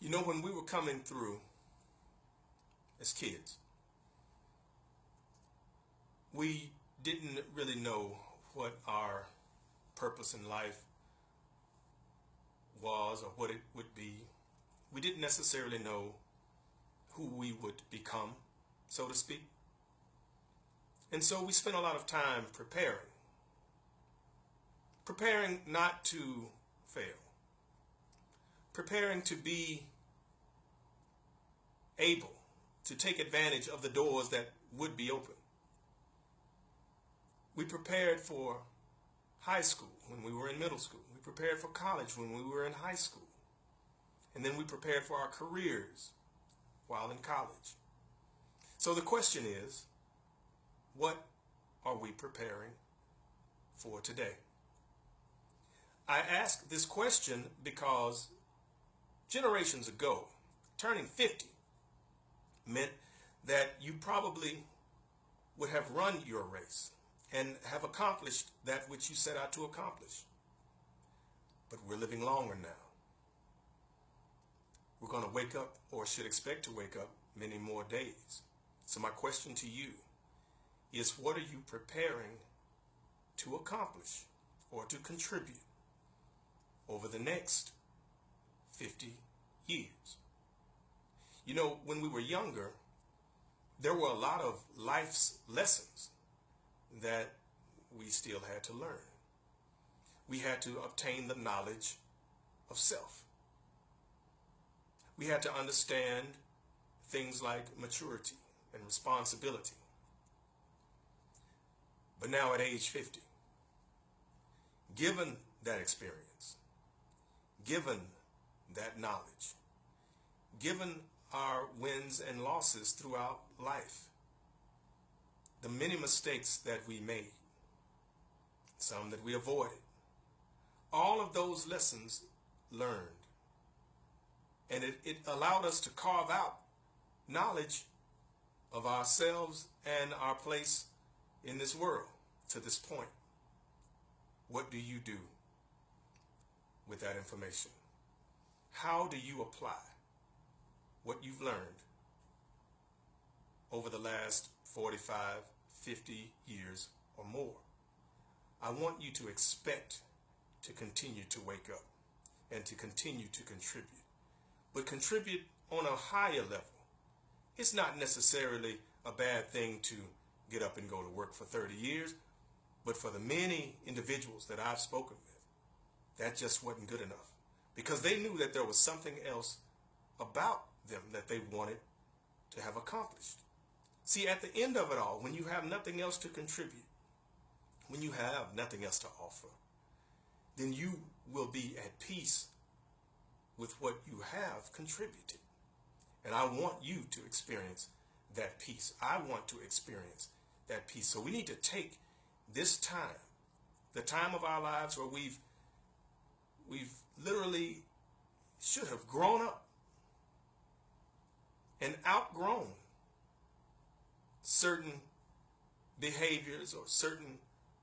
You know, when we were coming through as kids, we didn't really know what our purpose in life was or what it would be. We didn't necessarily know who we would become, so to speak. And so we spent a lot of time preparing not to fail, preparing to be able to take advantage of the doors that would be open. We prepared for high school when we were in middle school. We prepared for college when we were in high school. And then we prepared for our careers while in college. So the question is, what are we preparing for today? I ask this question because generations ago, turning 50 meant that you probably would have run your race and have accomplished that which you set out to accomplish. But we're living longer now. We're going to wake up, or should expect to wake up, many more days. So my question to you is, what are you preparing to accomplish or to contribute over the next 50 years? You know, when we were younger, there were a lot of life's lessons that we still had to learn. We had to obtain the knowledge of self. We had to understand things like maturity and responsibility. But now at age 50, given that experience, given that knowledge, given our wins and losses throughout life, the many mistakes that we made, some that we avoided, all of those lessons learned. And it allowed us to carve out knowledge of ourselves and our place in this world to this point. What do you do with that information? How do you apply what you've learned over the last 45, 50 years or more? I want you to expect to continue to wake up and to continue to contribute, but contribute on a higher level. It's not necessarily a bad thing to get up and go to work for 30 years, but for the many individuals that I've spoken with, that just wasn't good enough, because they knew that there was something else about them that they wanted to have accomplished. See, at the end of it all, when you have nothing else to contribute, when you have nothing else to offer, then you will be at peace with what you have contributed. And I want you to experience that peace. I want to experience that peace. So we need to take this time, the time of our lives where we've literally should have grown up and outgrown certain behaviors or certain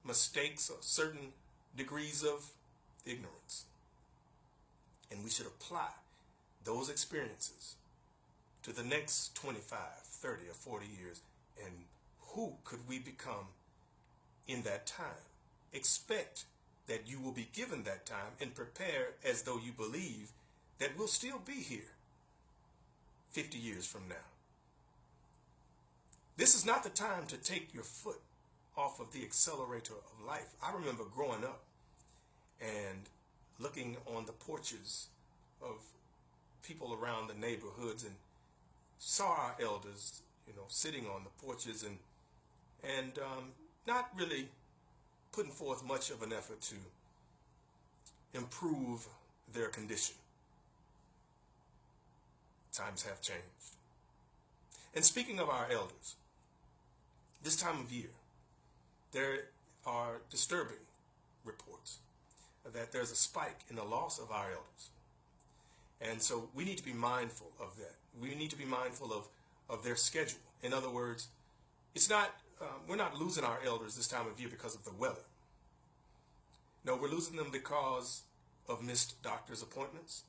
mistakes or certain degrees of ignorance. And we should apply those experiences to the next 25, 30, or 40 years. And who could we become in that time? Expect that you will be given that time and prepare as though you believe that we'll still be here 50 years from now. This is not the time to take your foot off of the accelerator of life. I remember growing up and looking on the porches of people around the neighborhoods and saw our elders, sitting on the porches and not really putting forth much of an effort to improve their condition. Times have changed. And speaking of our elders, this time of year, there are disturbing reports that there's a spike in the loss of our elders. And so we need to be mindful of that. We need to be mindful of their schedule. In other words, we're not losing our elders this time of year because of the weather. No, we're losing them because of missed doctor's appointments.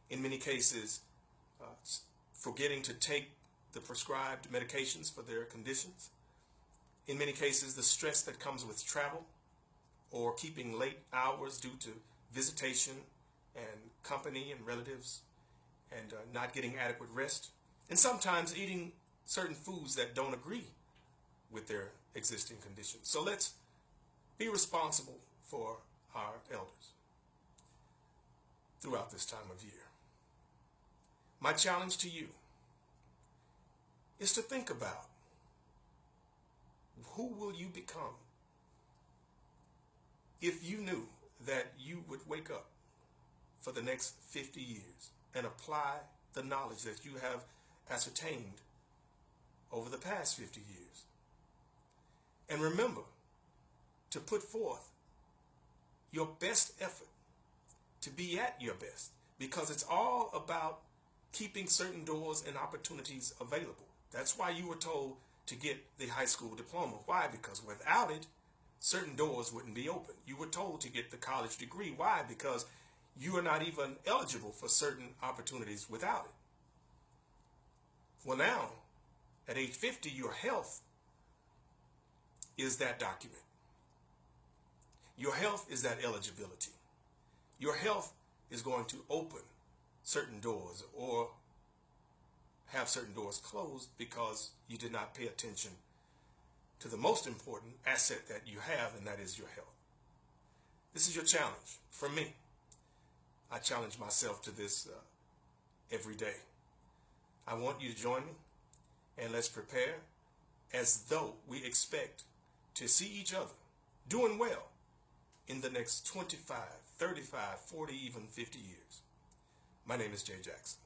In many cases, forgetting to take the prescribed medications for their conditions. In many cases, the stress that comes with travel or keeping late hours due to visitation and company and relatives, and not getting adequate rest, and sometimes eating certain foods that don't agree with their existing conditions. So let's be responsible for our elders throughout this time of year. My challenge to you is to think about, who will you become if you knew that you would wake up for the next 50 years and apply the knowledge that you have ascertained over the past 50 years. And remember to put forth your best effort to be at your best, because it's all about keeping certain doors and opportunities available. That's why you were told to get the high school diploma. Why? Because without it, certain doors wouldn't be open. You were told to get the college degree. Why? Because you are not even eligible for certain opportunities without it. Well, now, at age 50, your health is that document. Your health is that eligibility. Your health is going to open certain doors or have certain doors closed because you did not pay attention to the most important asset that you have, and that is your health. This is your challenge from me. I challenge myself to this every day. I want you to join me, and let's prepare as though we expect to see each other doing well in the next 25, 35, 40, even 50 years. My name is Jay Jackson.